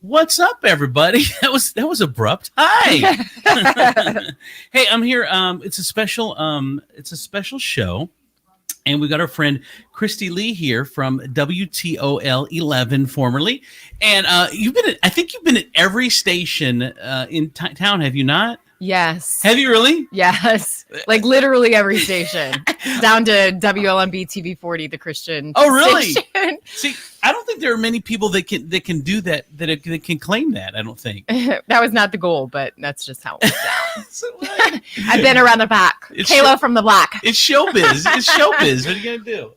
What's up, everybody? That was abrupt. Hi. Hey, I'm here. It's a special show, and we got our friend Kristi Leigh here from WTOL 11 formerly, and I think you've been at every station in town, have you not? Yes. Have you really? Yes. Like literally every station. Down to WLMB TV 40, the Christian. Oh, really? Station. See, I don't think there are many people that can do that can claim that. I don't think. That was not the goal, but that's just how it worked out. I've been around the back. Kayla from the block. It's showbiz. It's showbiz. What are you gonna do?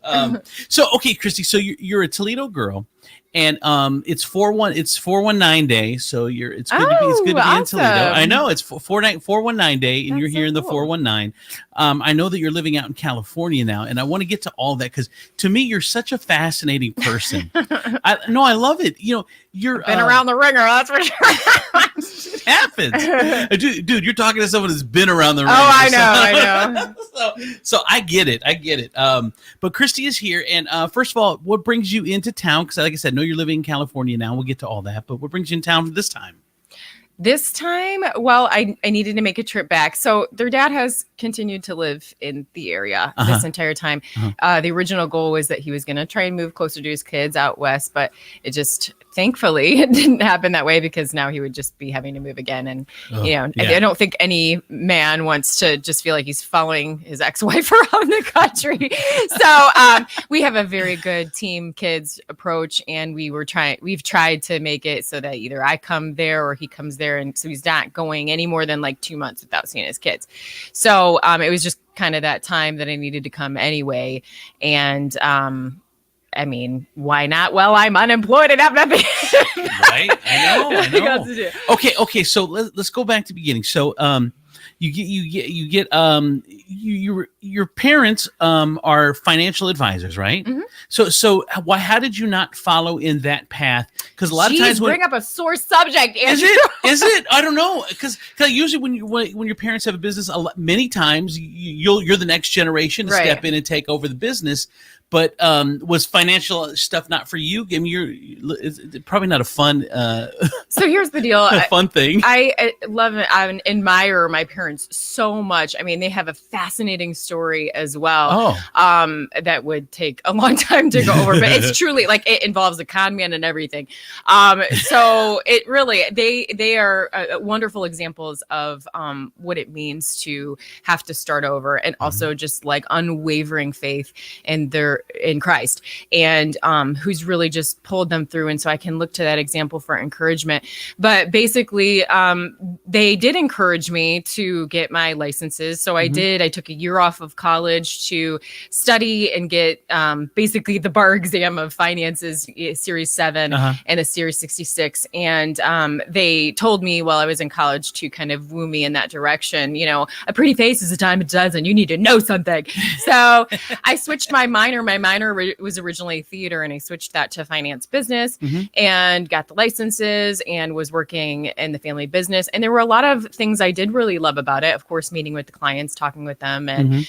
So okay, Kristi. So you're a Toledo girl. And it's 419 day, so it's good to be in Toledo. I know it's 419 day, and you're here in the 419. I know that you're living out in California now, and I want to get to all that because to me you're such a fascinating person. I love it. You know, you're been around the ringer. That's for sure. It happens, dude. You're talking to someone who's been around the ringer. Oh, I know. So I get it. But Kristi is here, and first of all, what brings you into town? Because like I said, I know you're living in California now. We'll get to all that, but what brings you in town this time? This time, well, I needed to make a trip back. So their dad has continued to live in the area this entire time. The original goal was that he was going to try and move closer to his kids out west, but it just, thankfully, it didn't happen that way because now he would just be having to move again. And, I don't think any man wants to just feel like he's following his ex-wife around the country. So we have a very good team kids approach, and we've tried to make it so that either I come there or he comes there. And so he's not going any more than like 2 months without seeing his kids. So it was just kind of that time that I needed to come anyway. And I mean, why not? Well, I'm unemployed and have nothing. Right? I know. Okay. So let's go back to the beginning. So your parents are financial advisors, right? Mm-hmm. So how did you not follow in that path? Because a lot of times bring up a sore subject. Andrew. Is it? I don't know. Because usually when your parents have a business, many times you're the next generation to step in and take over the business. But was financial stuff not for you? I mean, it's probably not a fun. So here's the deal. A fun thing. I love it. I admire my parents so much. I mean, they have a fascinating story as well. That would take a long time to go over, but it's truly like it involves a con man and everything. So it really they are wonderful examples of what it means to have to start over, and also just like unwavering faith in Christ, and who's really just pulled them through. And so I can look to that example for encouragement. But basically, they did encourage me to get my licenses. So I did. I took a year off of college to study and get basically the bar exam of finances, Series 7 and a Series 66. And they told me while I was in college to kind of woo me in that direction. You know, a pretty face is a dime a dozen. You need to know something. So I switched my minor. My minor was originally theater, and I switched that to finance business and got the licenses and was working in the family business. And there were a lot of things I did really love about it. Of course, meeting with the clients, talking with them, and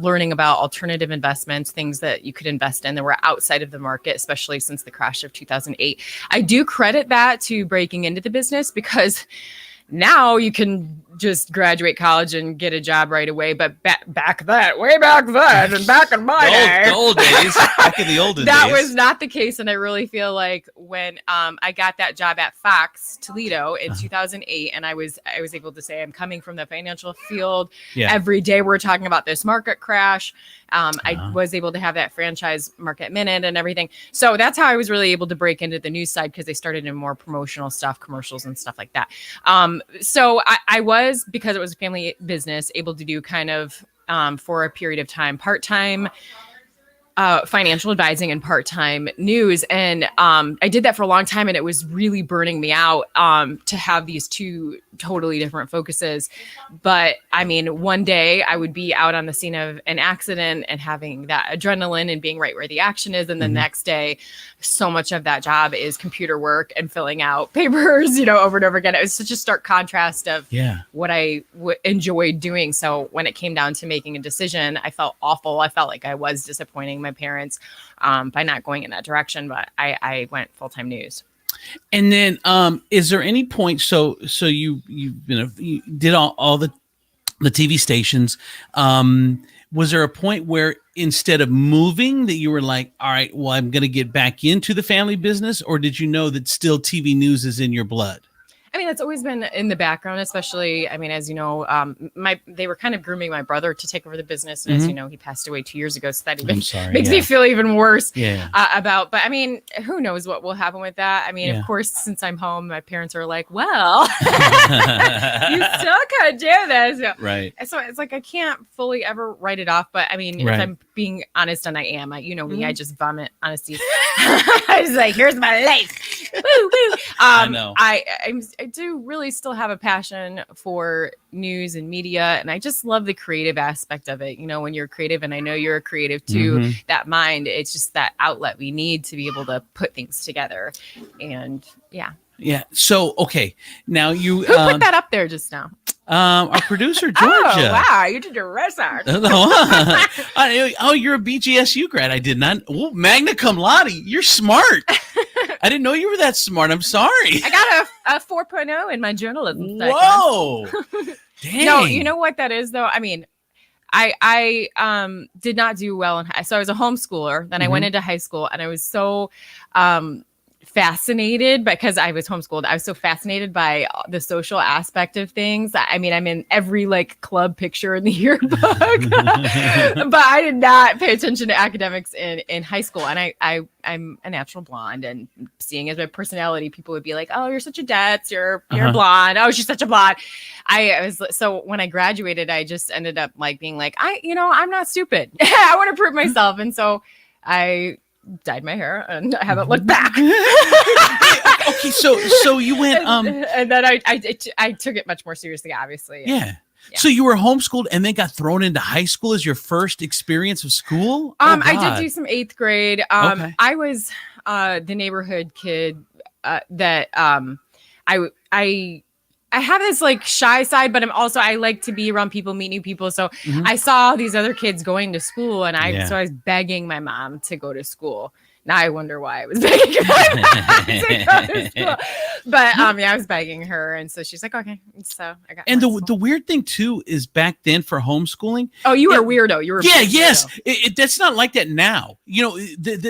learning about alternative investments, things that you could invest in that were outside of the market, especially since the crash of 2008. I do credit that to breaking into the business, because now you can just graduate college and get a job right away. But way back then, and back in my day, the old days, back in the olden days, that was not the case. And I really feel like when I got that job at Fox Toledo in 2008, and I was able to say I'm coming from the financial field. Every day we're talking about this market crash. I was able to have that franchise Market Minute and everything. So that's how I was really able to break into the news side, because they started in more promotional stuff, commercials and stuff like that. So I was, because it was a family business, able to do kind of for a period of time, part-time financial advising and part-time news. And I did that for a long time, and it was really burning me out to have these two totally different focuses. But I mean, one day I would be out on the scene of an accident and having that adrenaline and being right where the action is. And the next day, so much of that job is computer work and filling out papers, over and over again. It was such a stark contrast of what I enjoyed doing. So when it came down to making a decision, I felt awful. I felt like I was disappointing my parents by not going in that direction, but I went full-time news. And then, is there any point? So you did all the TV stations. Was there a point where instead of moving that you were like, all right, well, I'm going to get back into the family business, or did you know that still TV news is in your blood? I mean, that's always been in the background, especially, I mean, as you know, they were kind of grooming my brother to take over the business. And as you know, he passed away 2 years ago. So that even makes me feel even worse about, but I mean, who knows what will happen with that? I mean, of course, since I'm home, my parents are like, well, you still could do this. So, right. So it's like, I can't fully ever write it off, but I mean, if I'm being honest, and I am, you know me, I just vomit honesty. I was like, here's my life. Woo, woo. I know. I do really still have a passion for news and media, and I just love the creative aspect of it. You know, when you're creative, and I know you're a creative too, that mind, it's just that outlet we need to be able to put things together. And yeah. So, okay. Now who put that up there just now? Our producer, Georgia. Oh, wow. You did your research. Oh, you're a BGSU grad. I did not. Oh, magna cum laude. You're smart. I didn't know you were that smart. I'm sorry. I got a 4.0 in my journalism. Whoa. Dang. No, you know what that is, though? I mean, I did not do well so I was a homeschooler. Then I went into high school, and I was so fascinated because I was homeschooled. I was so fascinated by the social aspect of things. I mean, I'm in every like club picture in the yearbook, but I did not pay attention to academics in high school. And I'm a natural blonde, and seeing as my personality, people would be like, "Oh, you're such a ditz. You're blonde. Oh, she's such a blonde." So when I graduated, I just ended up like being like, I'm not stupid. I want to prove myself, and so I dyed my hair, and I haven't looked back. Okay, so you went and then I took it much more seriously, obviously. Yeah. So you were homeschooled and then got thrown into high school as your first experience of school? I did do some 8th grade. Okay. I was the neighborhood kid that I have this like shy side, but I like to be around people, meet new people. So I saw these other kids going to school, and so I was begging my mom to go to school. Now I wonder why I was begging my mom to go to school. But I was begging her, and so she's like, okay. So I got. And the weird thing too is back then for homeschooling. Oh, you were a weirdo. You were yes. That's not like that now. You know,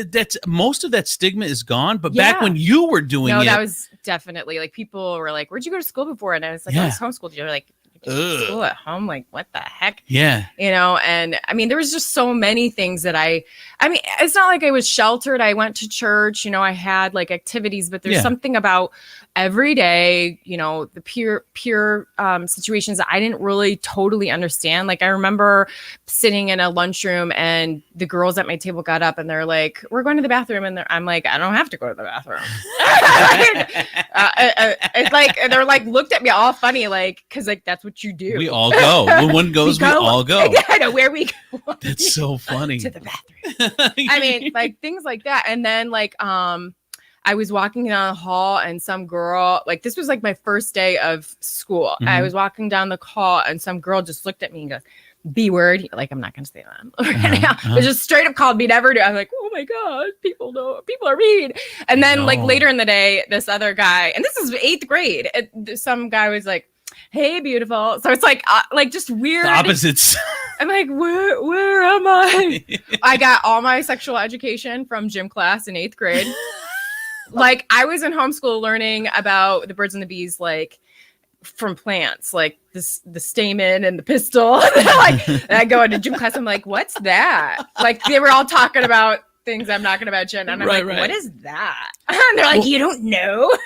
that's most of that stigma is gone. But back when you were doing it, that was definitely like people were like, "Where'd you go to school before?" And I was like, "I was homeschooled." You're like, school at home, like what the heck? Yeah. You know, and I mean, there was just so many things that I mean, it's not like I was sheltered. I went to church, you know, I had like activities, but there's something about every day, you know, the pure situations that I didn't really totally understand. Like I remember sitting in a lunchroom, and the girls at my table got up, and they're like, "We're going to the bathroom." And I'm like, "I don't have to go to the bathroom." It's like, they're like, looked at me all funny, like, cause like, that's what you do. We all go. When one goes, we all go. I know where we go. That's so funny. To the bathroom. I mean, like things like that. And then like, I was walking down the hall, and some girl, like this was like my first day of school. I was walking down the hall, and some girl just looked at me and goes, "B word." Like, I'm not going to say that. But just straight up called me never do. I'm like, oh my God, people are mean. And then like later in the day, this other guy, and this is 8th grade, some guy was like, "Hey, beautiful." So it's like just weird. The opposites. I'm like, where am I? I got all my sexual education from gym class in 8th grade. Like I was in homeschool learning about the birds and the bees, like from plants, like the stamen and the pistil. Like, and I go into gym class, I'm like, what's that? Like they were all talking about things I'm not going to mention, and I'm like, what is that? And they're like, you don't know?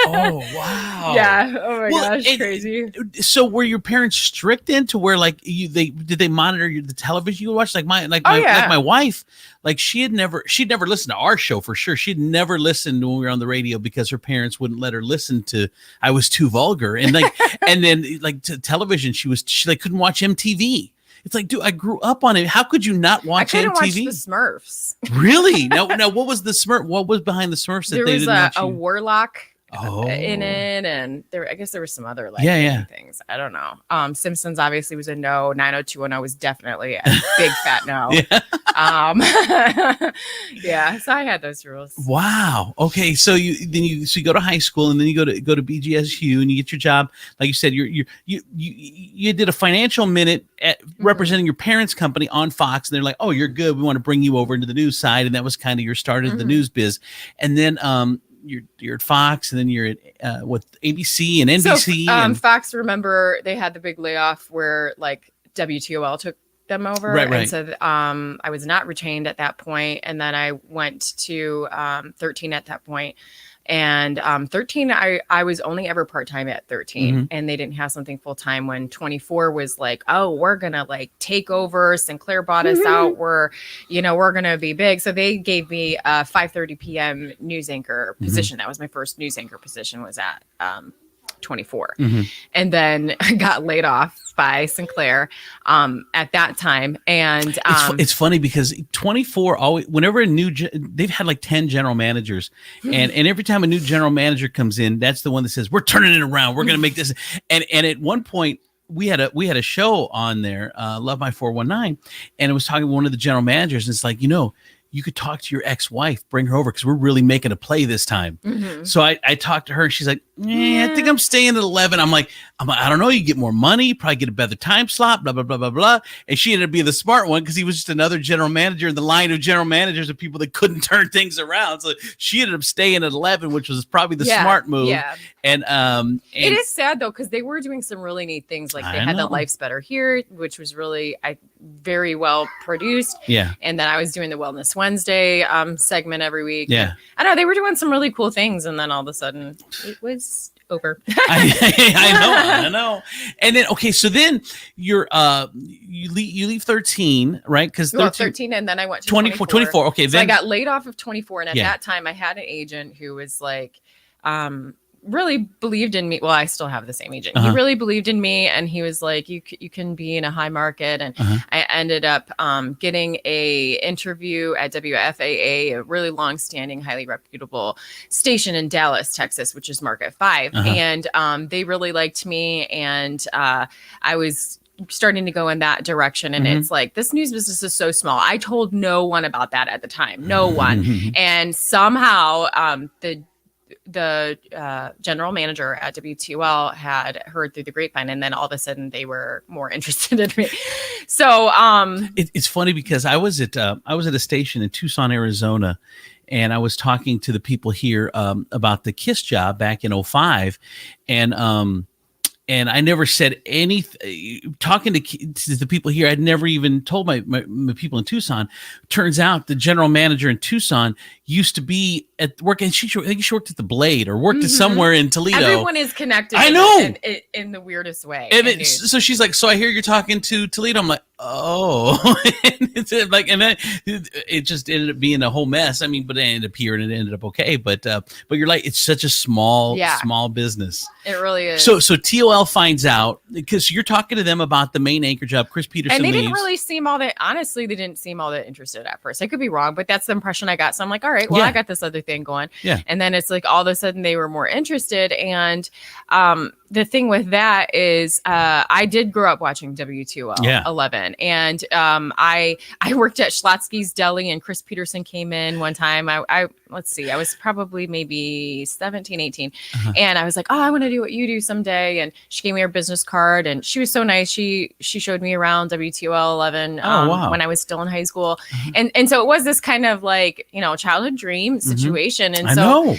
Oh wow. Yeah. Oh my gosh, crazy. So were your parents strict into where like did they monitor the television you watched? Like my wife, like she'd never listened to our show for sure. She'd never listened when we were on the radio because her parents wouldn't let her listen to. I was too vulgar, and like and then like to television, she like couldn't watch MTV. It's like, dude, I grew up on it. How could you not watch MTV? I couldn't watch the Smurfs. Really? Now, what was the Smurf? What was behind the Smurfs that they didn't watch? There was a warlock. in it, and I guess there were some other things. I don't know. Simpsons obviously was a no. 90210 was definitely a big fat no. Yeah. So I had those rules. Wow. Okay. So you go to high school, and then you go to BGSU, and you get your job. Like you said, you did a financial minute representing your parents' company on Fox, and they're like, "Oh, you're good. We want to bring you over into the news side," and that was kind of your start of the news biz. And then you're at Fox, and then you're at with ABC and NBC. So, Fox, remember they had the big layoff where like WTOL took them over, right. And so I was not retained at that point, and then I went to 13 at that point. And 13, I was only ever part-time at 13, and they didn't have something full-time when 24 was like, oh, we're gonna like take over. Sinclair bought us out. We're gonna be big. So they gave me a 5:30 p.m. news anchor position. That was my first news anchor position, was at 24. And then I got laid off by Sinclair at that time. And it's funny because 24 always, whenever they've had like 10 general managers, and every time a new general manager comes in, that's the one that says, we're turning it around, we're going to make this. And at one point we had a show on there, Love My 419, and it was talking to one of the general managers, and it's like, you could talk to your ex-wife, bring her over, because we're really making a play this time. So I talked to her, and she's like, I think I'm staying at 11. I'm like, I don't know. You get more money, probably get a better time slot, blah, blah, blah, blah, blah. And she ended up being the smart one, because he was just another general manager in the line of general managers of people that couldn't turn things around. So she ended up staying at 11, which was probably the smart move. Yeah. And it is sad though, because they were doing some really neat things. Like they had the Life's Better Here, which was really very well produced. Yeah. And then I was doing the Wellness Wednesday segment every week. Yeah. I don't know, they were doing some really cool things, and then all of a sudden it was over. I know. And then so then you leave 13, right? Because 13, and then I went to 24. Okay, so then I got laid off of 24, and at that time I had an agent who was like really believed in me. Well, I still have the same agent. He really believed in me, and he was like, you can be in a high market. And I ended up getting a interview at WFAA, a really long-standing, highly reputable station in Dallas, Texas, which is Market 5. And they really liked me, and I was starting to go in that direction. And it's like, this news business is so small. I told no one about that at the time. No one. And somehow the general manager at WTOL had heard through the grapevine, and then all of a sudden they were more interested in me. So it's funny because I was at a station in Tucson, Arizona, and I was talking to the people here about the KISS job back in 2005, and I never said anything. Talking to the people here, I'd never even told my people in Tucson. Turns out the general manager in Tucson used to be at work, and I think she worked at the Blade or worked at somewhere in Toledo. Everyone is connected. I know in the weirdest way. And so she's like, so I hear you're talking to Toledo. I'm like, oh, and then it just ended up being a whole mess. I mean, but it ended up here, and it ended up okay. But you're like, it's such a small business. It really is. So TOL finds out, because you're talking to them about the main anchor job. Chris Peterson and they leaves. didn't really seem all that. Honestly, they didn't seem all that interested at first. I could be wrong, but that's the impression I got. So I'm like, all right, well, I got this other thing going. Yeah. And then it's like all of a sudden they were more interested. And the thing with that is I did grow up watching WTOL 11, and I worked at Schlotsky's Deli, and Chris Peterson came in one time. I was probably maybe 17, 18. And I was like, oh, I want to do what you do someday. And she gave me her business card, and she was so nice. She showed me around WTOL 11 when I was still in high school. And so it was this kind of like, childhood dream situation. And so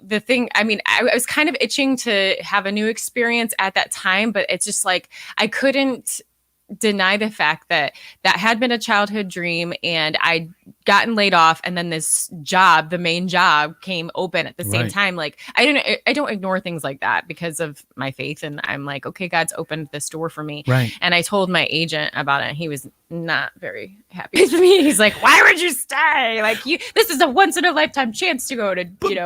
the thing, I mean, I was kind of itching to have a new experience at that time, but it's just like, I couldn't deny the fact that had been a childhood dream, and I'd gotten laid off, and then this job, the main job, came open at the same time. Like I don't ignore things like that because of my faith, and I'm like, okay, God's opened this door for me. Right. And I told my agent about it, and he was not very happy with me. He's like, why would you stay? Like, this is a once in a lifetime chance to go to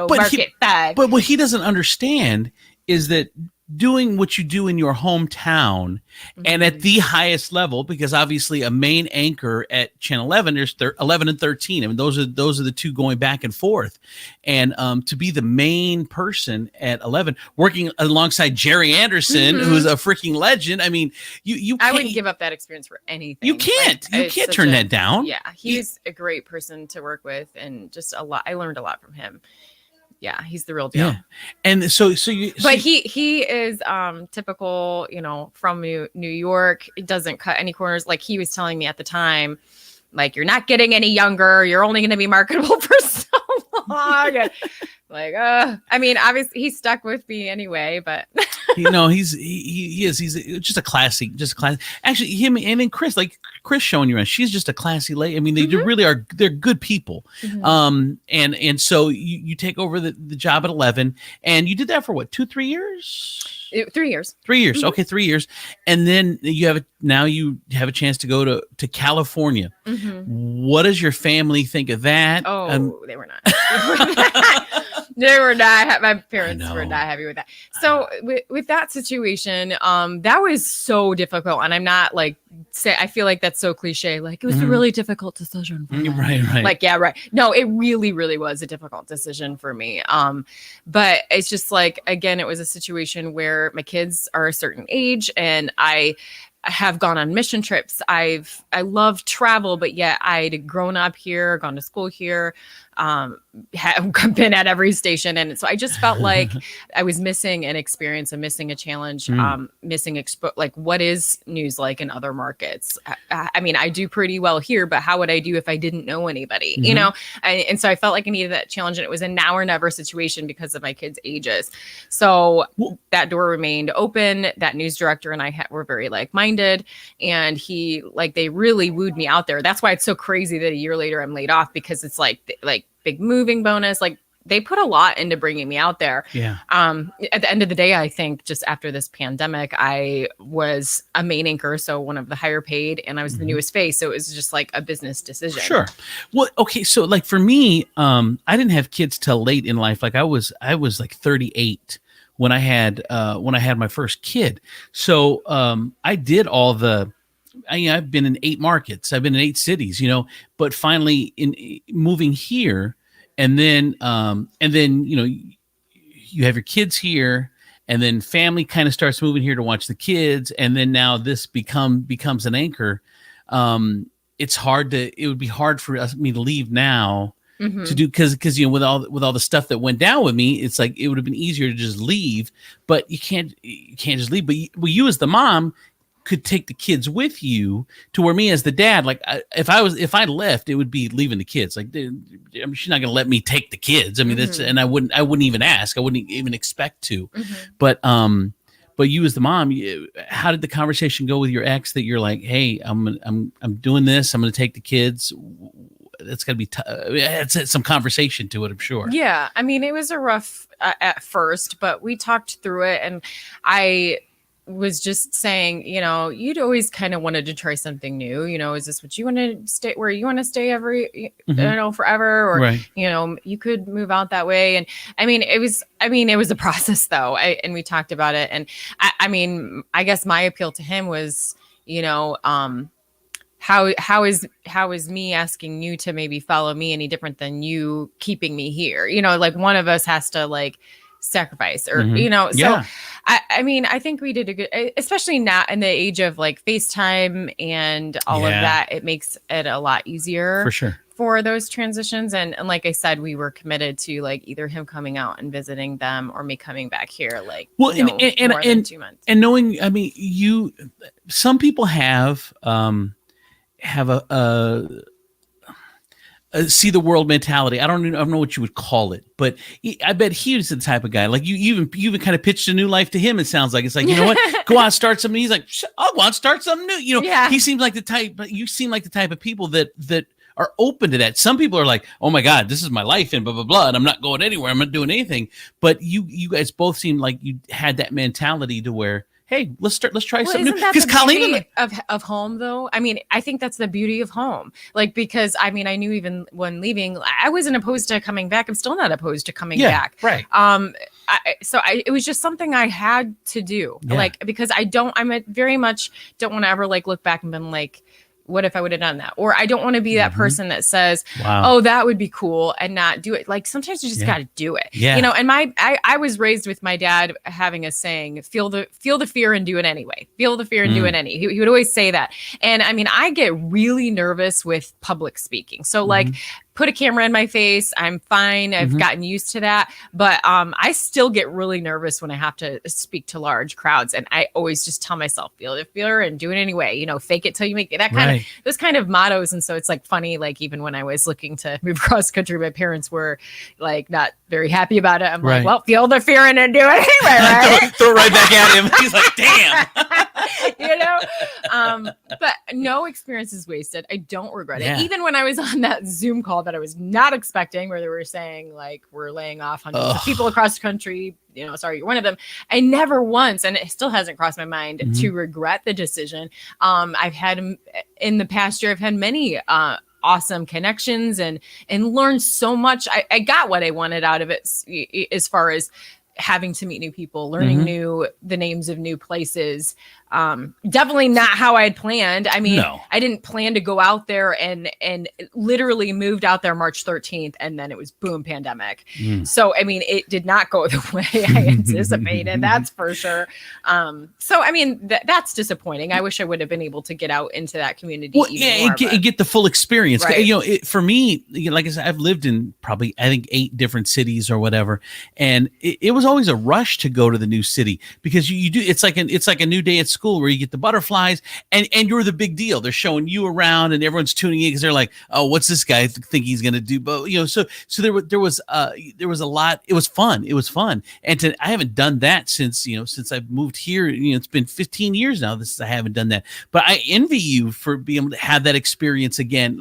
Market 5. But what he doesn't understand is that doing what you do in your hometown and at the highest level, because obviously a main anchor at Channel 11, there's 11 and 13. I mean, those are the two going back and forth. And to be the main person at 11, working alongside Jerry Anderson, who's a freaking legend. I mean, you I wouldn't give up that experience for anything. You can't. You can't turn that down. Yeah, he's a great person to work with, and just a lot. I learned a lot from him. Yeah, he's the real deal. Yeah. And so he is typical, from New York. It doesn't cut any corners. Like he was telling me at the time, like, you're not getting any younger. You're only going to be marketable for so long. And, like, I mean, obviously he stuck with me anyway, but he is. He's just a classy. Actually, him and then Chris, like Chris showing you around, she's just a classy lady. I mean, they really are. They're good people. And so you take over the job at 11, and you did that for what, 2-3 years? 3 years. 3 years. Okay, 3 years. And then you have a chance to go to California. What does your family think of that? Oh, they were not. They were not. My parents were not happy with that. So with that situation, that was so difficult. And I'm not like I feel like that's so cliche. Like it was a really difficult decision for me. Right. Like, yeah, right. No, it really, really was a difficult decision for me. But it's just like, again, it was a situation where my kids are a certain age, and I have gone on mission trips. I love travel, but yet I'd grown up here, gone to school here, have been at every station. And so I just felt like I was missing an experience and missing a challenge, missing like what is news like in other markets? I mean, I do pretty well here, but how would I do if I didn't know anybody, And so I felt like I needed that challenge, and it was a now or never situation because of my kids' ages. So that door remained open. That news director and I were very like-minded, and they really wooed me out there. That's why it's so crazy that a year later I'm laid off, because it's like big moving bonus. Like they put a lot into bringing me out there. Yeah. At the end of the day, I think just after this pandemic, I was a main anchor, so one of the higher paid, and I was the newest face. So it was just like a business decision. Sure. Well, okay. So like for me, I didn't have kids till late in life. Like I was like 38 when I had my first kid. So I did all I've been in 8 markets. I've been in 8 cities, but finally in moving here, and then you have your kids here, and then family kind of starts moving here to watch the kids. And then now this becomes an anchor. It would be hard for me to leave now to do, because with all the stuff that went down with me, it's like it would have been easier to just leave, but you can't just leave. But you as the mom could take the kids with you, to where me as the dad, like if I left, it would be leaving the kids. Like she's not going to let me take the kids. I mean, and I wouldn't even ask. I wouldn't even expect to. But you as the mom, how did the conversation go with your ex that you're like, hey, I'm doing this. I'm going to take the kids. It's got to be it's some conversation to it, I'm sure. Yeah. I mean, it was a rough at first, but we talked through it, and I was just saying, you'd always kind of wanted to try something new. Is this what you want to stay, where you want to stay forever? Or, right. You could move out that way. And it was a process though. And we talked about it. And I guess my appeal to him was, how is me asking you to maybe follow me any different than you keeping me here? Like one of us has to like sacrifice, or so I think we did a good, especially now in the age of like FaceTime and all of that. It makes it a lot easier for sure for those transitions. And like I said, we were committed to like either him coming out and visiting them, or me coming back here like more than 2 months. And knowing, some people have a see the world mentality. I don't know what you would call it, but I bet he was the type of guy, like you even kind of pitched a new life to him. It sounds like it's like, you know what, go out and start something. He's like, I'll go out and start something new. He seems like the type, but you seem like the type of people that are open to that. Some people are like, oh my God, this is my life and blah, blah, blah, and I'm not going anywhere. I'm not doing anything. But you guys both seem like you had that mentality to where, hey, let's try something new. Because Colleen of home, though. I think that's the beauty of home. Like, because I knew even when leaving, I wasn't opposed to coming back. I'm still not opposed to coming back. Right. it was just something I had to do, because I'm very much don't want to ever look back and been like, what if I would have done that? Or I don't want to be that person that says, oh, that would be cool and not do it. Sometimes you just got to do it, and I was raised with my dad having a saying, feel the fear and do it anyway. Feel the fear and do it anyway. He would always say that. And I mean, I get really nervous with public speaking. So put a camera in my face, I'm fine. I've gotten used to that. But I still get really nervous when I have to speak to large crowds. And I always just tell myself, feel the fear and do it anyway. Fake it till you make it. That kind of those kind of mottos. And so it's funny, even when I was looking to move cross country, my parents were not very happy about it. I'm like, well, feel the fear and then do it anyway, right? throw right back at him. He's like, damn. But no experience is wasted. I don't regret it. Even when I was on that Zoom call that I was not expecting, where they were saying we're laying off hundreds of people across the country, sorry, you're one of them. I never once, and it still hasn't crossed my mind to regret the decision. I've had in the past year, I've had many awesome connections and learned so much. I got what I wanted out of it as far as having to meet new people, learning the names of new places. Definitely not how I had planned. I mean, I didn't plan to go out there and literally moved out there March 13th. And then it was boom, pandemic. So, I mean, it did not go the way I anticipated. That's for sure. So, I mean, that's disappointing. I wish I would have been able to get out into that community. And get the full experience. Right. For me, like I said, I've lived in probably, I think 8 different cities or whatever. And it was always a rush to go to the new city because you do, it's like a new day at school where you get the butterflies and you're the big deal. They're showing you around and everyone's tuning in because they're like, oh, what's this guy think he's going to do? But so there was a lot. It was fun. And I haven't done that since I've moved here. It's been 15 years now. I haven't done that, but I envy you for being able to have that experience again.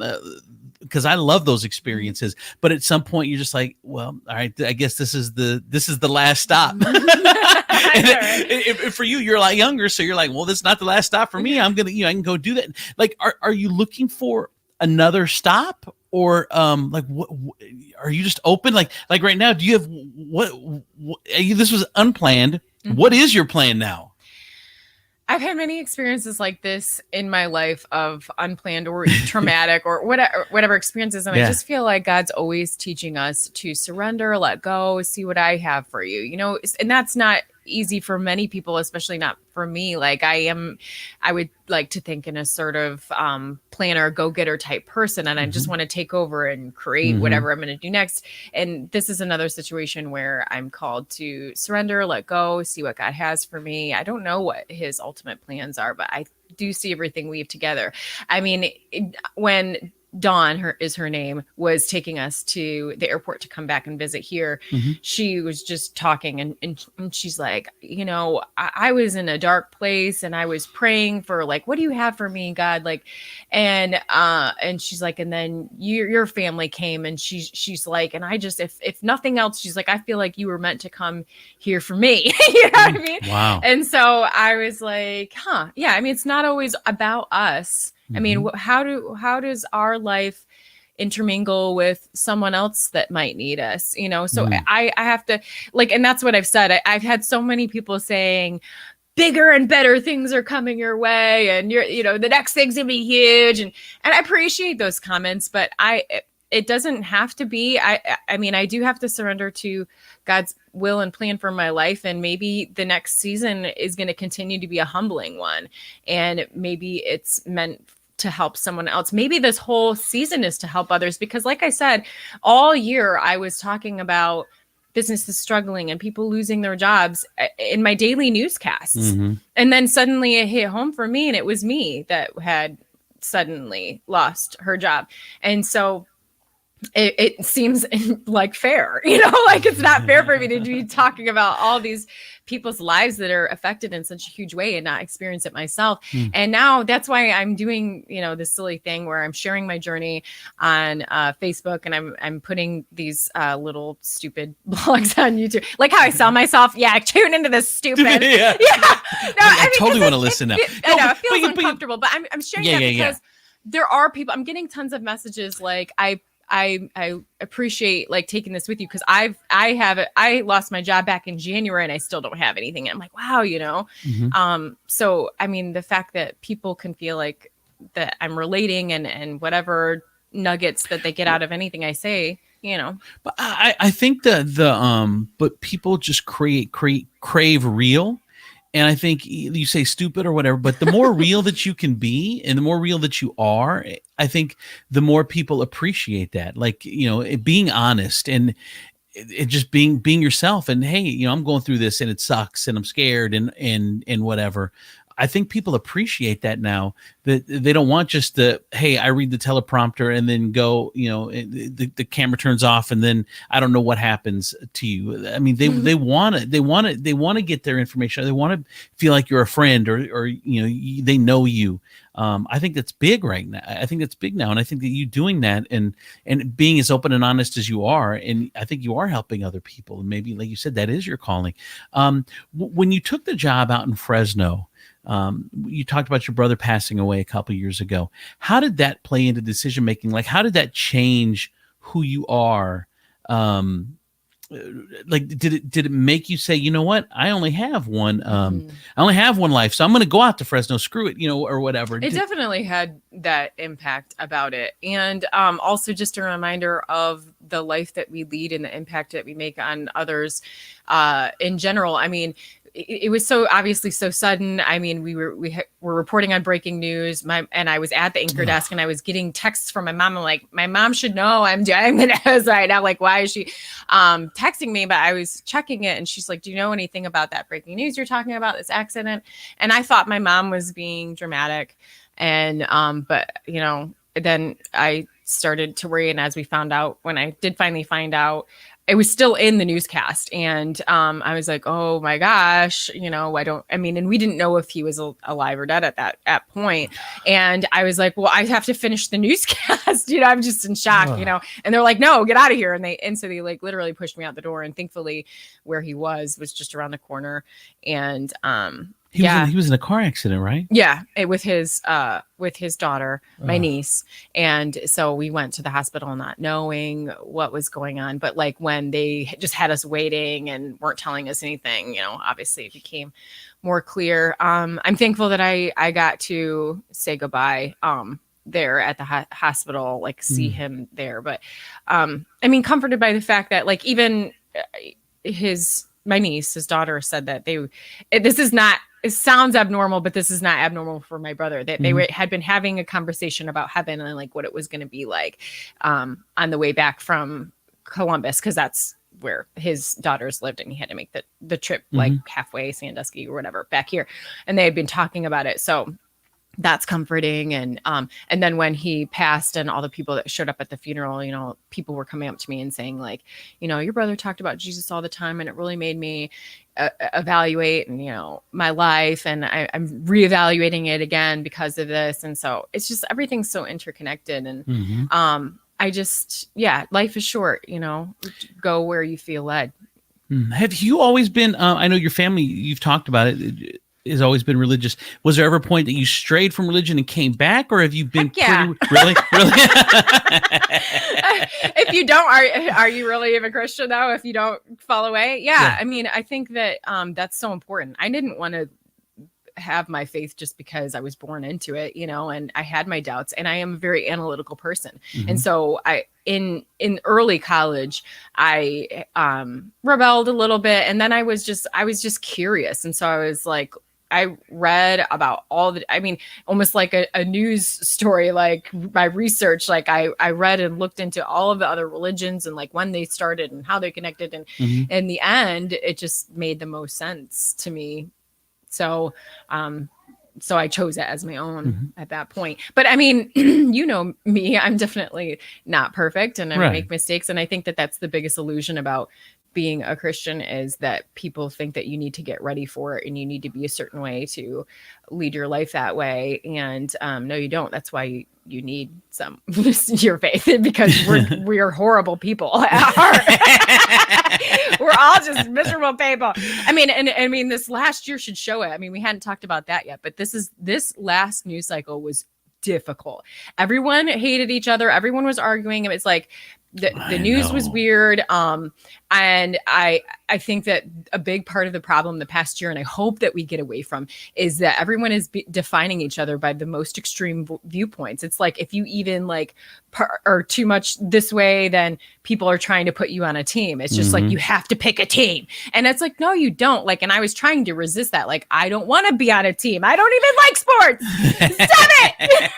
Because I love those experiences, but at some point you're just like, well, all right, I guess this is the last stop. And for you, you're a lot younger, so you're like, well, this is not the last stop for me. I'm gonna, I can go do that. Like, are you looking for another stop, or what are you just open? Like right now, do you have what this was unplanned? What is your plan now? I've had many experiences like this in my life of unplanned or traumatic or whatever experiences. And I just feel like God's always teaching us to surrender, let go, see what I have for you, and that's not easy for many people, especially not for me. I would like to think in a sort of planner, go-getter type person. And I just want to take over and create whatever I'm going to do next. And this is another situation where I'm called to surrender, let go, see what God has for me. I don't know what his ultimate plans are, but I do see everything weave together. I mean, when Dawn, is her name, was taking us to the airport to come back and visit here. She was just talking and she's like, I was in a dark place and I was praying for what do you have for me, God? And she's like, and then your family came and she's like, and I just, if nothing else, she's like, I feel like you were meant to come here for me. You know what I mean? Wow. And so I was like, yeah, I mean, it's not always about us. I mean, how does our life intermingle with someone else that might need us, So I have to and that's what I've said. I've had so many people saying bigger and better things are coming your way and the next thing's gonna be huge. And I appreciate those comments, but it doesn't have to be. I mean, I do have to surrender to God's will and plan for my life. And maybe the next season is going to continue to be a humbling one. And maybe it's meant to help someone else. Maybe this whole season is to help others, because like I said, all year I was talking about businesses struggling and people losing their jobs in my daily newscasts. And then suddenly it hit home for me, and it was me that had suddenly lost her job. And so it seems fair, it's not fair for me to be talking about all these people's lives that are affected in such a huge way and not experience it myself. And now that's why I'm doing, this silly thing where I'm sharing my journey on Facebook, and I'm putting these little stupid blogs on YouTube, like how I sell myself. Yeah, tune into this stupid. Yeah. No, I totally want to listen now. I know it feels uncomfortable, but I'm sharing that because there are people. I'm getting tons of messages like I appreciate like taking this with you because I lost my job back in January and I still don't have anything. And I'm like, wow, So I mean, the fact that people can feel like that I'm relating and whatever nuggets that they get out of anything I say, But I think but people just crave real. And I think you say stupid or whatever, but the more real that you can be and the more real that you are, I think the more people appreciate that. Like, being honest and it just being yourself. And hey, I'm going through this and it sucks and I'm scared and whatever. I think people appreciate that now, that they don't want just hey, I read the teleprompter and then go, the camera turns off and then I don't know what happens to you. I mean, they want to get their information. They want to feel like you're a friend or they know you. I think that's big right now. I think that's big now. And I think that you doing that and being as open and honest as you are, and I think you are helping other people. And maybe, like you said, that is your calling. When you took the job out in Fresno, you talked about your brother passing away a couple of years ago. How did that play into decision making? Like, how did that change who you are? Like, did it make you say, you know what? I only have one. I only have one life, so I'm going to go out to Fresno. Screw it, or whatever. It definitely had that impact about it, and also just a reminder of the life that we lead and the impact that we make on others in general. I mean, it was so obviously so sudden. I mean, we were reporting on breaking news. And I was at the anchor desk and I was getting texts from my mom. I'm like, my mom should know I'm doing this right now. Like, why is she texting me? But I was checking it and she's like, do you know anything about that breaking news you're talking about, this accident? And I thought my mom was being dramatic. And but then I started to worry. And as we found out, when I did finally find out, it was still in the newscast. And I was like, oh my gosh, and we didn't know if he was alive or dead at that point. And I was like, well, I have to finish the newscast. I'm just in shock, and they're like, no, get out of here. And so they like literally pushed me out the door. And thankfully where he was just around the corner. And he was in a car accident, right? Yeah, with his daughter, my niece. And so we went to the hospital not knowing what was going on. But like when they just had us waiting and weren't telling us anything, obviously it became more clear. I'm thankful that I got to say goodbye there at the hospital, like see him there. But comforted by the fact that like even my niece, his daughter said that it sounds abnormal, but this is not abnormal for my brother. That they had been having a conversation about heaven and like what it was going to be like on the way back from Columbus, because that's where his daughters lived, and he had to make the trip like halfway, Sandusky or whatever, back here. And they had been talking about it. So that's comforting. And then when he passed and all the people that showed up at the funeral, people were coming up to me and saying like, your brother talked about Jesus all the time and it really made me evaluate my life, and I'm reevaluating it again because of this. And so it's just, everything's so interconnected. And life is short, go where you feel led. Have you always been, I know your family, you've talked about it, has always been religious. Was there ever a point that you strayed from religion and came back, or have you been really? If you don't, are you really even a Christian though? If you don't fall away? Yeah. I mean, I think that that's so important. I didn't want to have my faith just because I was born into it, and I had my doubts, and I am a very analytical person. And so in early college, I rebelled a little bit, and then I was just curious. And so I was like, I read about almost like a news story, like my research, like I read and looked into all of the other religions and like when they started and how they connected. And in the end, it just made the most sense to me. So I chose it as my own at that point. But I mean, me, I'm definitely not perfect and I make mistakes. And I think that that's the biggest illusion about being a Christian, is that people think that you need to get ready for it and you need to be a certain way to lead your life that way. And no, you don't. That's why you need your faith, because we are horrible people. We're all just miserable people. I mean, this last year should show it. I mean, we hadn't talked about that yet, but this last news cycle was difficult. Everyone hated each other. Everyone was arguing. It was like the news was weird. And I think that a big part of the problem the past year, and I hope that we get away from, is that everyone is defining each other by the most extreme viewpoints. It's like, if you even like are too much this way, then people are trying to put you on a team. It's just like, you have to pick a team. And it's like, no, you don't. Like, and I was trying to resist that. Like, I don't want to be on a team. I don't even like sports. Stop it.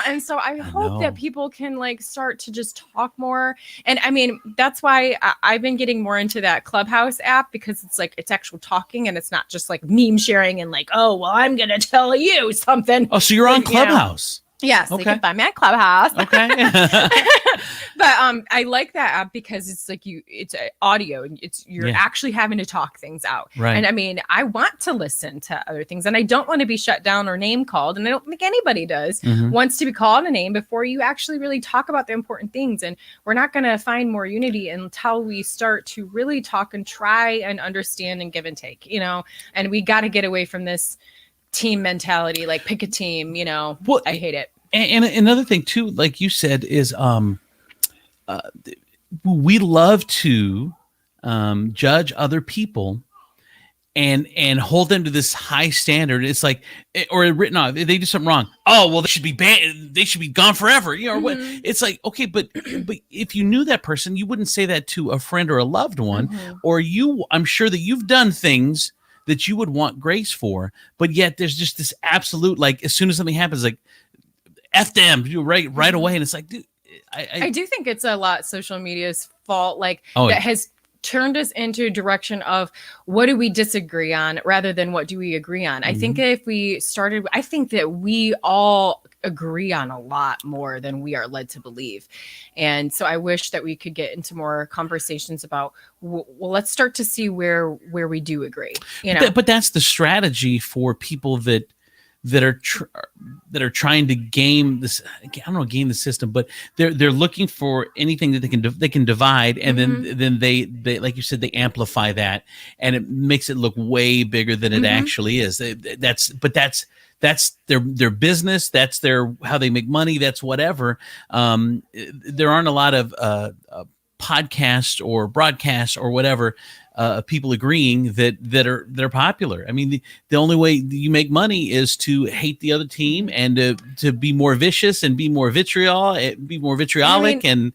And so I hope that people can like start to just talk more. And I mean, that's why I've been getting more into that Clubhouse app, because it's like, it's actual talking, and it's not just like meme sharing and like, oh, well, I'm going to tell you something. Oh, so you're on Clubhouse. Yes, okay. They can find me at Clubhouse. Okay. But I like that app because it's like it's audio, and you're actually having to talk things out. Right. And I mean, I want to listen to other things, and I don't want to be shut down or name called. And I don't think anybody does wants to be called a name before you actually really talk about the important things. And we're not going to find more unity until we start to really talk and try and understand and give and take, and we got to get away from this team mentality, like pick a team, well, I hate it. And another thing too, like you said, is we love to judge other people and hold them to this high standard. It's like, or written off, if they do something wrong, oh, well, they should be banned, they should be gone forever. Or what? It's like, okay, but if you knew that person, you wouldn't say that to a friend or a loved one, or I'm sure that you've done things that you would want grace for, but yet there's just this absolute, like, as soon as something happens, like, F them, right away. And it's like, dude, I do think it's a lot social media's fault, like that has turned us into a direction of what do we disagree on rather than what do we agree on. I think if we started, I think that we all agree on a lot more than we are led to believe. And so I wish that we could get into more conversations about, well, let's start to see where we do agree. But that's the strategy for people that are trying to game this. I don't know, game the system, but they're looking for anything that they can divide, and then they like you said, they amplify that, and it makes it look way bigger than it actually is. That's their business. That's how they make money. That's whatever. There aren't a lot of podcasts or broadcasts or whatever people agreeing that they're popular. I mean, the only way you make money is to hate the other team and to be more vicious and be more vitriolic. And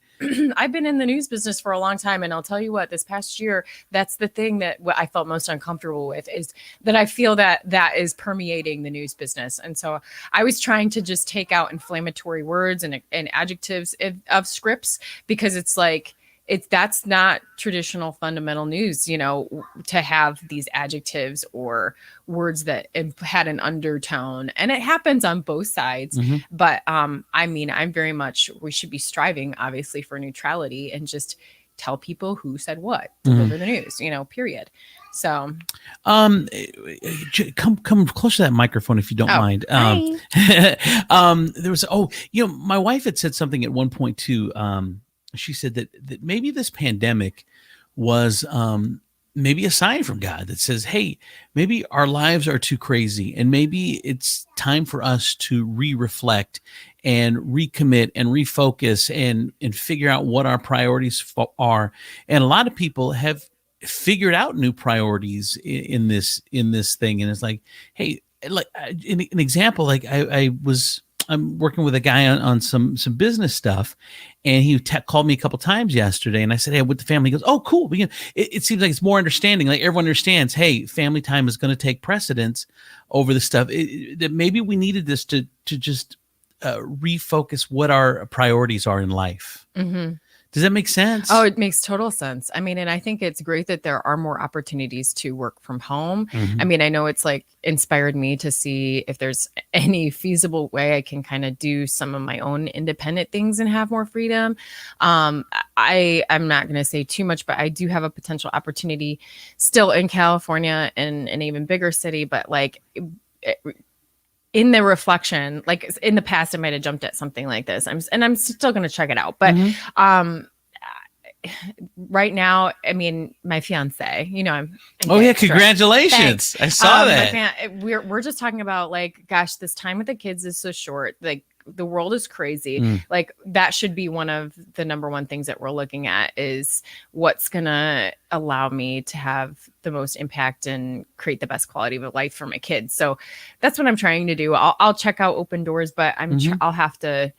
I've been in the news business for a long time, and I'll tell you what, this past year, that's the thing that what I felt most uncomfortable with, is that I feel that is permeating the news business. And so I was trying to just take out inflammatory words and adjectives of scripts, because it's like, that's not traditional fundamental news, to have these adjectives or words that had an undertone, and it happens on both sides. But I mean, I'm very much, we should be striving obviously for neutrality and just tell people who said what, deliver the news, period. So come close to that microphone if you don't mind. There was my wife had said something at one point too. She said that maybe this pandemic was maybe a sign from God that says, hey, maybe our lives are too crazy, and maybe it's time for us to reflect and recommit and refocus and figure out what our priorities are. And a lot of people have figured out new priorities in this thing. And it's like, hey, like an example, like I'm working with a guy on some business stuff, and he called me a couple times yesterday, and I said, hey, with the family. He goes, oh, cool. It seems like it's more understanding. Like everyone understands, hey, family time is going to take precedence over the stuff. That maybe we needed this to just refocus what our priorities are in life. Does that make sense? Oh, it makes total sense. I mean, and I think it's great that there are more opportunities to work from home. I mean, I know it's like inspired me to see if there's any feasible way I can kind of do some of my own independent things and have more freedom. I'm not going to say too much, but I do have a potential opportunity still in California, in an even bigger city, but like in the reflection, like in the past, I might have jumped at something like this. I'm still going to check it out. But right now, I mean, my fiance, I'm oh yeah, congratulations. I saw that. We're just talking about like, gosh, this time with the kids is so short. Like the world is crazy. Like that should be one of the number one things that we're looking at is what's going to allow me to have the most impact and create the best quality of life for my kids. So that's what I'm trying to do. I'll check out Open Doors, but I'll have to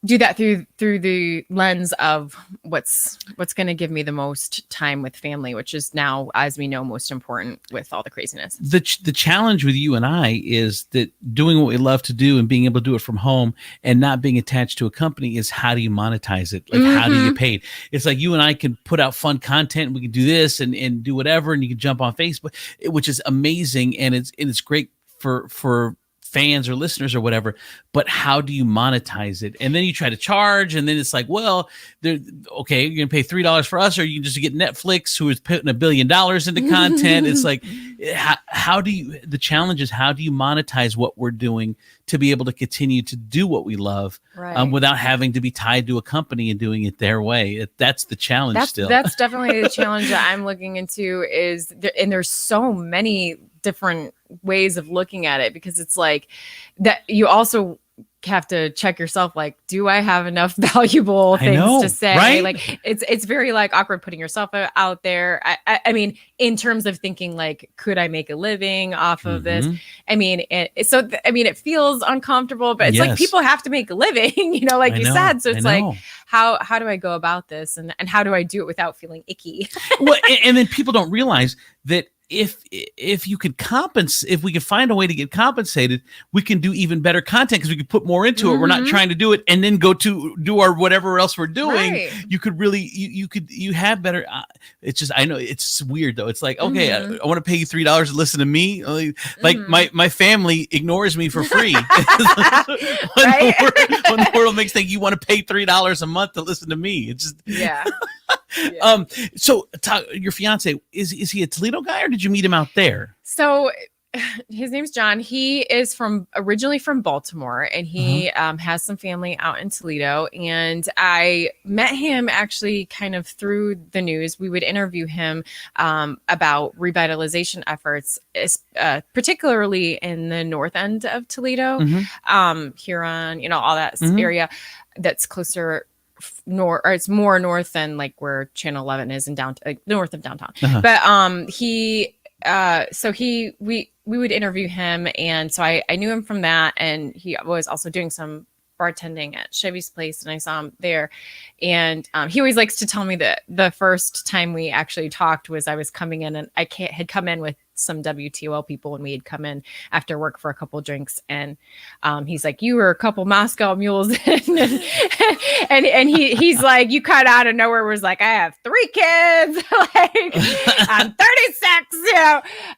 do that through the lens of what's going to give me the most time with family, which is now, as we know, most important with all the craziness. The challenge with you and I is that doing what we love to do and being able to do it from home and not being attached to a company is how do you monetize it? Like, how do you get paid? It's like you and I can put out fun content. We can do this and do whatever, and you can jump on Facebook, which is amazing. And it's great for fans or listeners or whatever, but how do you monetize it? And then you try to charge, and then it's like, well, okay, you're gonna pay $3 for us, or you can just get Netflix, who is putting $1 billion into content. It's like, the challenge is how do you monetize what we're doing to be able to continue to do what we love, without having to be tied to a company and doing it their way. That's the challenge. That's definitely the challenge that I'm looking into and there's so many different ways of looking at it, because it's like that you also have to check yourself, like, do I have enough valuable things to say? Right? Like it's very like awkward putting yourself out there. I mean, in terms of thinking like, could I make a living off of this? I mean, it feels uncomfortable, but it's like people have to make a living, like you said. So it's like, how do I go about this, and how do I do it without feeling icky? Well, and then people don't realize that if you could compensate, if we could find a way to get compensated, we can do even better content because we could put more into it. We're not trying to do it and then go to do our whatever else we're doing. Right. You could really, you have better. It's just, I know it's weird though. It's like, okay, I want to pay you $3 to listen to me. Like my family ignores me for free. When the world makes think you want to pay $3 a month to listen to me. It's just, yeah. So your fiance, is he a Toledo guy, or did you meet him out there? So his name's John. He is originally from Baltimore, and he has some family out in Toledo. And I met him actually kind of through the news. We would interview him about revitalization efforts, particularly in the north end of Toledo, Huron, all that area that's closer north, or it's more north than like where Channel 11 is in downtown, north of downtown. But we would interview him, and so I knew him from that, and he was also doing some bartending at Chevy's Place, and I saw him there. And he always likes to tell me that the first time we actually talked was I was coming in, and I had come in with some WTOL people, and we had come in after work for a couple of drinks, and he's like, you were a couple Moscow mules and he's like, you cut out of nowhere was like, I have 3 kids, like I'm 36,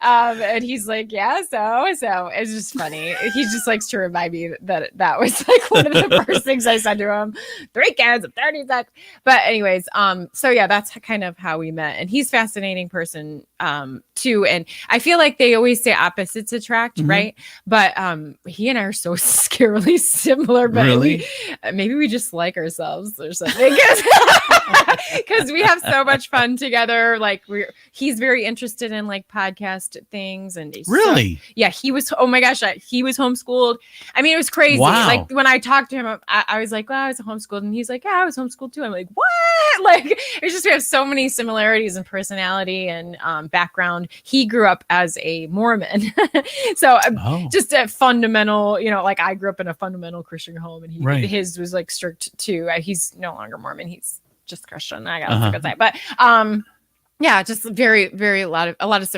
and he's like, yeah, so it's just funny. He just likes to remind me that was like one of the first things I said to him. 3 kids, I'm 36. But anyways, so yeah, that's kind of how we met, and he's a fascinating person too, and I feel like they always say opposites attract, right? But he and I are so scarily similar, but maybe we just like ourselves or something, because we have so much fun together. Like he's very interested in like podcast things, and he was, oh my gosh, he was homeschooled. I mean, it was crazy. Wow. Like when I talked to him, I was like, well, I was homeschooled, and he's like, yeah, I was homeschooled too. I'm like, what? Like it's just, we have so many similarities in personality and background. He grew up as a Mormon. So just a fundamental, like I grew up in a fundamental Christian home, and his was like strict too. He's no longer Mormon. He's just Christian. I gotta say, but yeah, just very, very a lot of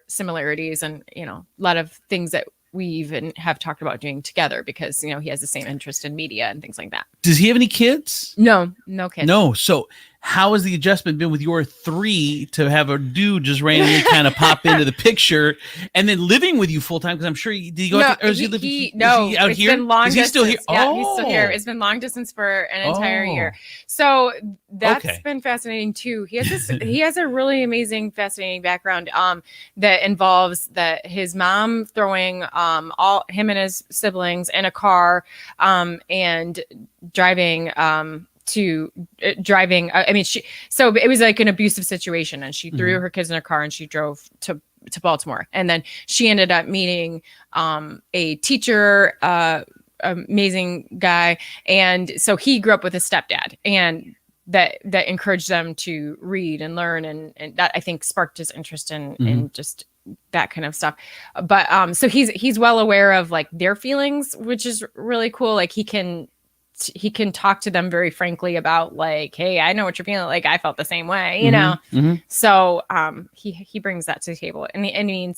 similarities, and a lot of things that we even have talked about doing together, because he has the same interest in media and things like that. Does he have any kids? No kids. No. So how has the adjustment been with your 3 to have a dude just randomly kind of pop into the picture, and then living with you full time? Because I'm sure did he go out to, or is he living out it's here? Been long distance. He's still here? Yeah, he's still here. It's been long distance for an entire year. So that's been fascinating too. He has a really amazing, fascinating background that involves his mom throwing all him and his siblings in a car and driving driving. I mean, so it was like an abusive situation, and she threw her kids in a car and she drove to Baltimore. And then she ended up meeting a teacher, amazing guy. And so he grew up with his stepdad, and that encouraged them to read and learn. And that, I think, sparked his interest in just that kind of stuff. But so he's well aware of like their feelings, which is really cool. Like he can talk to them very frankly about like, hey, I know what you're feeling. Like I felt the same way, you know? So he brings that to the table. And I mean,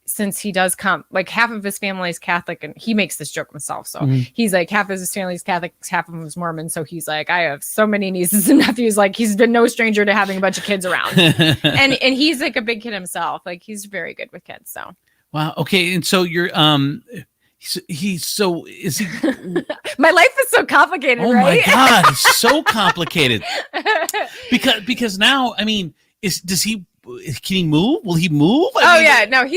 since he does come, like half of his family is Catholic, and he makes this joke himself. So he's like, half of his family is Catholic, half of them is Mormon. So he's like, I have so many nieces and nephews. Like he's been no stranger to having a bunch of kids around. and he's like a big kid himself. Like he's very good with kids. So. Wow. Okay. And so you're, is he? My life is so complicated, oh right? My God, it's so complicated. because now, I mean, can he move? Will he move? No,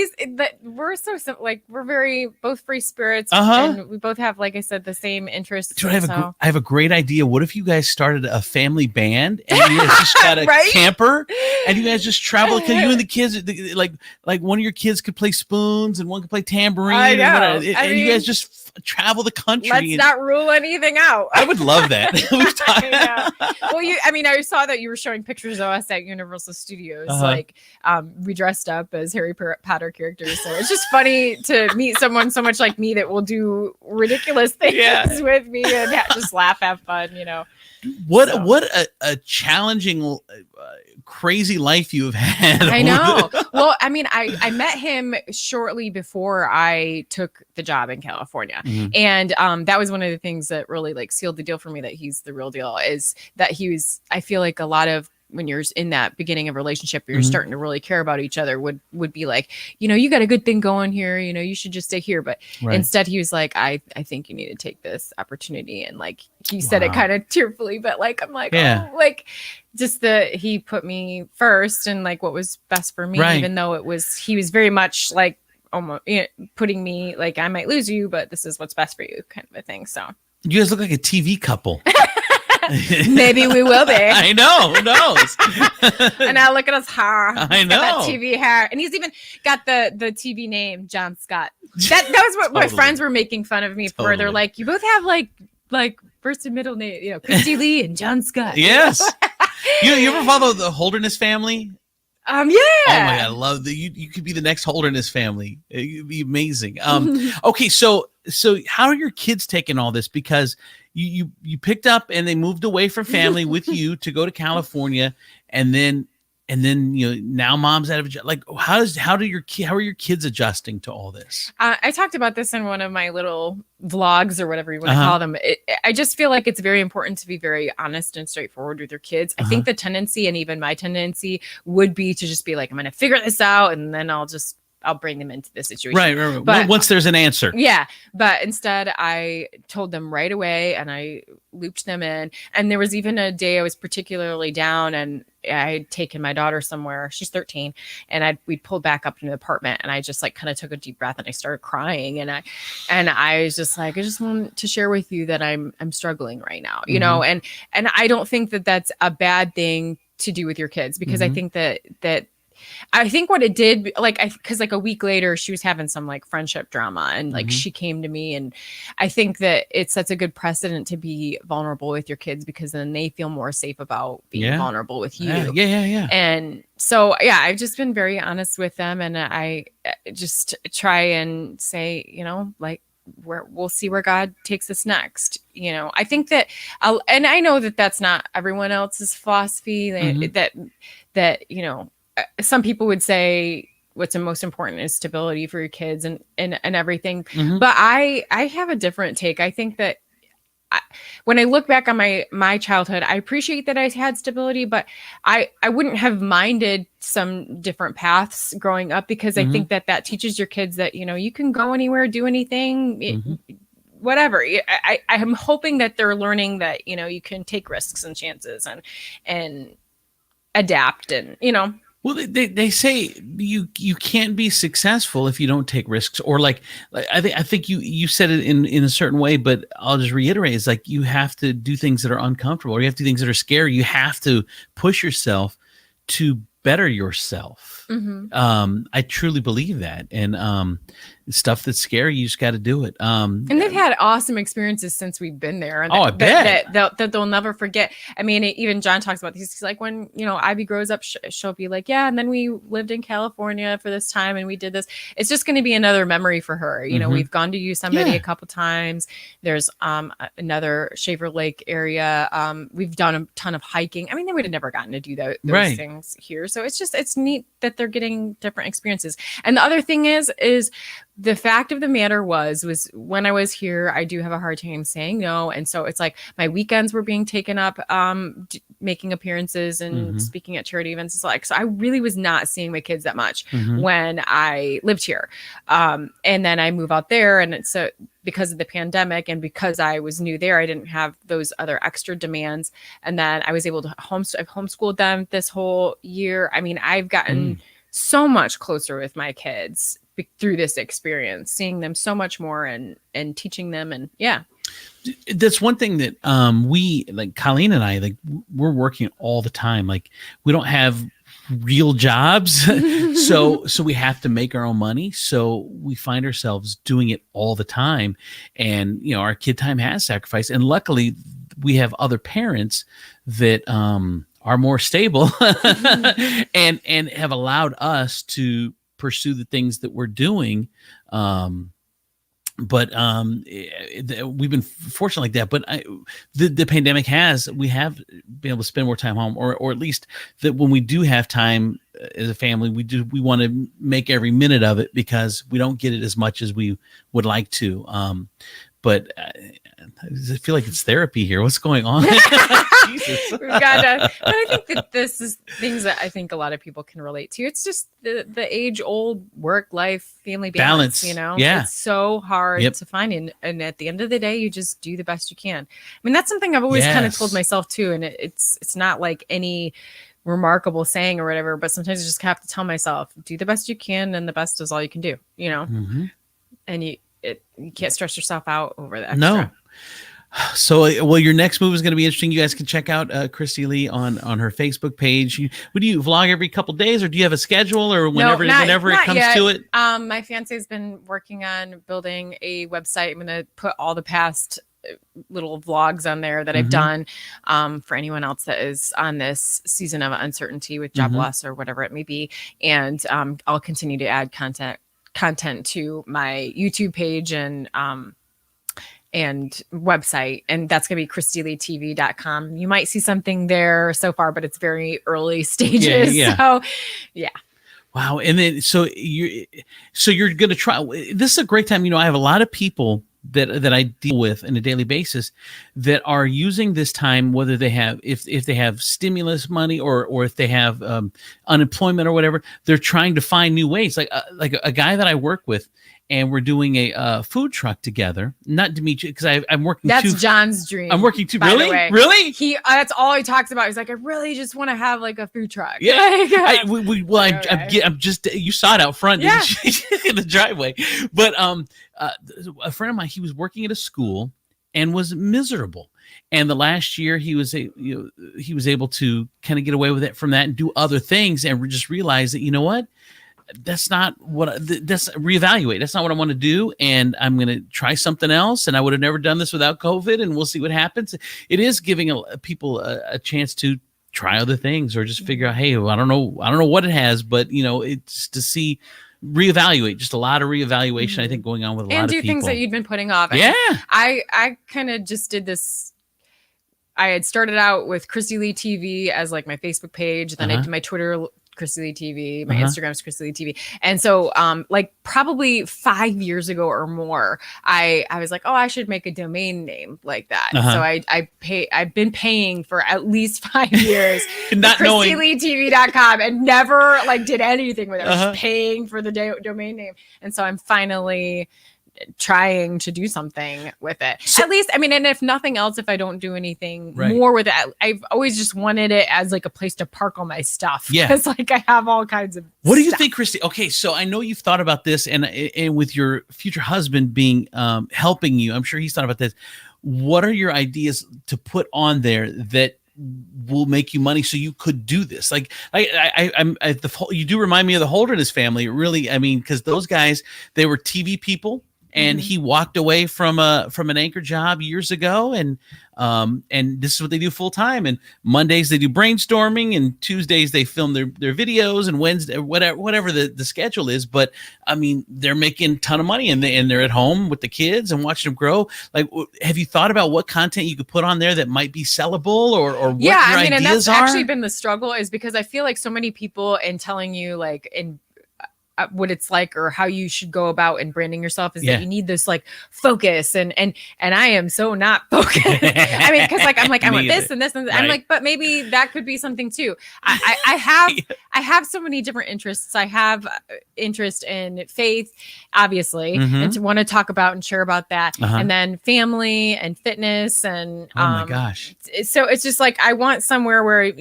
we're so simple. Like we're both free spirits, and we both have, like I said, the same interests. Dude, I have a great idea. What if you guys started a family band and you guys just got a camper and you guys just travel? Because you and the kids, like one of your kids could play spoons and one could play tambourine. I know. And you guys just travel the country. Let's not rule anything out. I would love that. Well, I saw that you were showing pictures of us at Universal Studios. Like we dressed up as Harry Potter characters. So it's just funny to meet someone so much like me that will do ridiculous things with me and just laugh, have fun, you know. What a challenging, crazy life you have had. I know. Well, I mean, I met him shortly before I took the job in California. And that was one of the things that really like sealed the deal for me, that he's the real deal, is that I feel like a lot of, when you're in that beginning of a relationship, you're starting to really care about each other, would be like, you know, you got a good thing going here, you know, you should just stay here. But instead he was like, I think you need to take this opportunity. And like, he said it kind of tearfully, but like, I'm like, oh, like just he put me first and like what was best for me, even though he was very much like almost putting me like, I might lose you, but this is what's best for you kind of a thing. So you guys look like a TV couple. Maybe we will be. I know. Who knows? And now look at us hair. I know. That TV hair. And he's even got the TV name, John Scott. That was what my friends were making fun of me for. They're like, you both have like first and middle name, you know, Kristi Leigh and John Scott. Yes. You ever follow the Holderness family? Yeah. Oh my God, I love that. You could be the next Holderness family. It'd be amazing. Okay, so how are your kids taking all this? Because you picked up and they moved away from family with you to go to California, and then you know, now mom's out of a job. Like how are your kids adjusting to all this? I talked about this in one of my little vlogs or whatever you want to call them. I just feel like it's very important to be very honest and straightforward with your kids. I think the tendency, and even my tendency, would be to just be like, I'm going to figure this out, and then I'll bring them into the situation. Right. But once there's an answer. Yeah. But instead I told them right away, and I looped them in. And there was even a day I was particularly down, and I had taken my daughter somewhere. She's 13. And we pulled back up into the apartment, and I just like kind of took a deep breath, and I started crying. And I was just like, I just want to share with you that I'm struggling right now, you know? And I don't think that that's a bad thing to do with your kids, because I think that I think what it did, because a week later she was having some like friendship drama, and like she came to me, and I think that it sets a good precedent to be vulnerable with your kids, because then they feel more safe about being vulnerable with you. Yeah. And so, I've just been very honest with them, and I just try and say, you know, like, we'll see where God takes us next. You know, I think that, and I know that that's not everyone else's philosophy, that, you know, some people would say what's the most important is stability for your kids and everything. But I have a different take. I think that when I look back on my childhood, I appreciate that I had stability, but I wouldn't have minded some different paths growing up, because I think that teaches your kids that, you know, you can go anywhere, do anything, whatever. I am hoping that they're learning that, you know, you can take risks and chances and adapt, and, you know. Well, they say you can't be successful if you don't take risks, or like I think you said it in a certain way, but I'll just reiterate: it's like you have to do things that are uncomfortable, or you have to do things that are scary. You have to push yourself to better yourself. I truly believe that, and stuff that's scary, you just got to do it. And they've had awesome experiences since we've been there. And I bet that they'll never forget. I mean, even John talks about this. He's like, when Ivy grows up, she'll be like, yeah, and then we lived in California for this time, and we did this. It's just going to be another memory for her. We've gone to Yosemite a couple times. There's another Shaver Lake area. We've done a ton of hiking. I mean, they would have never gotten to do those things here. So it's neat that they're getting different experiences. And the other thing is the fact of the matter was when I was here, I do have a hard time saying no. And so it's like my weekends were being taken up, making appearances and speaking at charity events. So I really was not seeing my kids that much when I lived here. And then I move out there, and it's because of the pandemic and because I was new there, I didn't have those other extra demands. And then I was able to I've homeschooled them this whole year. I mean, I've gotten so much closer with my kids through this experience, seeing them so much more and teaching them. And that's one thing that we, like Colleen and I, like we're working all the time. Like we don't have real jobs. so we have to make our own money. So we find ourselves doing it all the time. And, our kid time has sacrificed. And luckily we have other parents that are more stable and have allowed us to pursue the things that we're doing. But we've been fortunate like that. But the pandemic we have been able to spend more time home, or at least that when we do have time as a family, we want to make every minute of it, because we don't get it as much as we would like to. But I feel like it's therapy here. What's going on? Jesus. We've got to, but I think that this is things that I think a lot of people can relate to. It's just the age-old work-life family balance. It's so hard to find. And at the end of the day, you just do the best you can. I mean, that's something I've always kind of told myself too. And it's not like any remarkable saying or whatever, but sometimes you just have to tell myself, do the best you can, and the best is all you can do, and you can't stress yourself out over that. No. So, your next move is going to be interesting. You guys can check out Kristi Leigh on her Facebook page. Would you vlog every couple of days, or do you have a schedule, or whenever it comes to it? My fiance's been working on building a website. I'm going to put all the past little vlogs on there that I've done for anyone else that is on this season of uncertainty with job loss or whatever it may be. And I'll continue to add content to my YouTube page and website, and that's going to be KristiLeighTV.com. You might see something there so far, but it's very early stages. So, Wow. And then, so you're going to try, this is a great time. I have a lot of people that I deal with on a daily basis that are using this time, whether they have, if they have stimulus money or if they have unemployment or whatever, they're trying to find new ways. Like a guy that I work with, and we're doing a food truck together. Not Demetrius, because I'm working. That's John's dream. I'm working too. Really? That's all he talks about. He's like, I really just want to have like a food truck. Yeah. I'm just. You saw it out front, didn't you? In the driveway. But a friend of mine, he was working at a school and was miserable. And the last year, he was able to kind of get away with it from that and do other things, and just realize that what. That's not reevaluate. That's not what I want to do. And I'm going to try something else. And I would have never done this without COVID, and we'll see what happens. It is giving people a chance to try other things, or just figure out, hey, I don't know what it has, but it's to see, reevaluate, just a lot of reevaluation, I think, going on with a lot of people. And do things that you'd been putting off. I kind of just did this. I had started out with Kristi Leigh TV as like my Facebook page. Then I did my Twitter, Kristi Leigh TV, my Instagram is Kristi Leigh TV. And so like probably 5 years ago or more, I was like, oh, I should make a domain name like that. So I've been paying for at least 5 years not knowing KristiLeighTV.com, and never like did anything with it. I was just paying for the domain name. And so I'm finally trying to do something with it. So, at least, I mean, and if nothing else, if I don't do anything more with it, I've always just wanted it as like a place to park all my stuff. Yeah. Because like I have all kinds of What do you stuff. think, Kristi? Okay, so I know you've thought about this, and with your future husband being helping you, I'm sure he's thought about this. What are your ideas to put on there that will make you money so you could do this? Like you do remind me of the Holderness family. Really, I mean, because those guys, they were TV people. And he walked away from an anchor job years ago, and this is what they do full time. And Mondays they do brainstorming, and Tuesdays they film their videos, and Wednesday whatever the schedule is. But I mean, they're making a ton of money, and they're at home with the kids and watching them grow. Like, have you thought about what content you could put on there that might be sellable, or what your ideas and that's are? actually been the struggle, is because I feel like so many people in telling you like in what it's like or how you should go about in branding yourself is that you need this like focus and I am so not focused. I mean, because like I'm like I want this and this and I'm like, but maybe that could be something too. I have so many different interests. I have interest in faith, obviously, and to want to talk about and share about that, and then family and fitness and oh my gosh. So it's just like I want somewhere where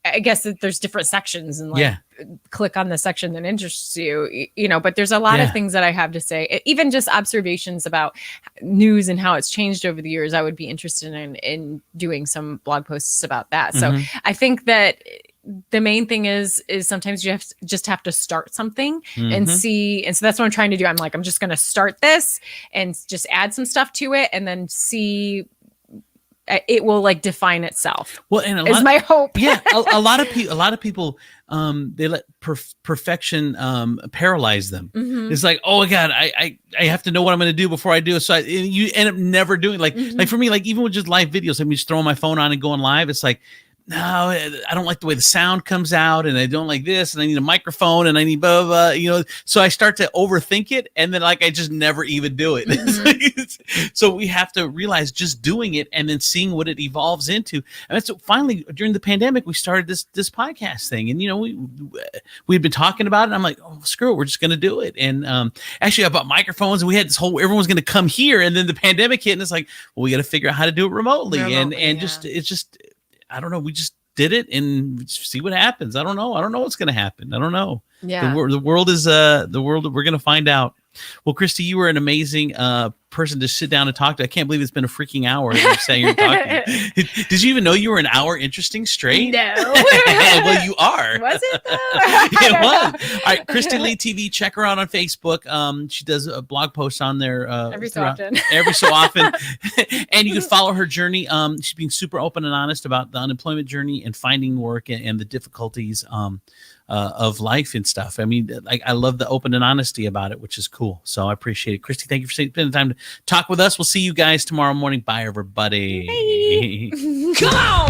I guess that there's different sections and like click on the section that interests you, but there's a lot of things that I have to say, even just observations about news and how it's changed over the years. I would be interested in doing some blog posts about that. So I think that the main thing is sometimes you have to start something and see. And so that's what I'm trying to do. I'm like, I'm just going to start this and just add some stuff to it and then see it will like define itself. Well, and is my hope. A lot of people, they let perfection paralyze them. It's like, oh my God, I have to know what I'm going to do before I do it. So you end up never doing like for me, like even with just live videos, I mean, just throwing my phone on and going live. It's like, no, I don't like the way the sound comes out, and I don't like this, and I need a microphone, and I need blah, blah, blah, so I start to overthink it, and then like I just never even do it. So we have to realize just doing it and then seeing what it evolves into. And so finally, during the pandemic, we started this podcast thing, and we'd been talking about it, and I'm like, oh, screw it, we're just going to do it. And actually, I bought microphones, and we had this whole, everyone's going to come here, and then the pandemic hit, and it's like, well, we got to figure out how to do it remotely. It's just I don't know. We just did it and see what happens. I don't know. I don't know what's going to happen. I don't know. Yeah. The world is the world. We're going to find out. Well, Kristi, you were an amazing person to sit down and talk to. I can't believe it's been a freaking hour that you're saying you're talking. Did you even know you were an hour interesting straight? No. Well, you are. Was it though? It was. All right, Kristi Leigh TV. Check her out on Facebook. She does a blog post on there every so often. And you can follow her journey. She's being super open and honest about the unemployment journey and finding work and the difficulties of life and stuff. I mean, I love the open and honesty about it, which is cool. So I appreciate it. Kristi, thank you for spending time to talk with us. We'll see you guys tomorrow morning. Bye, everybody. Come on!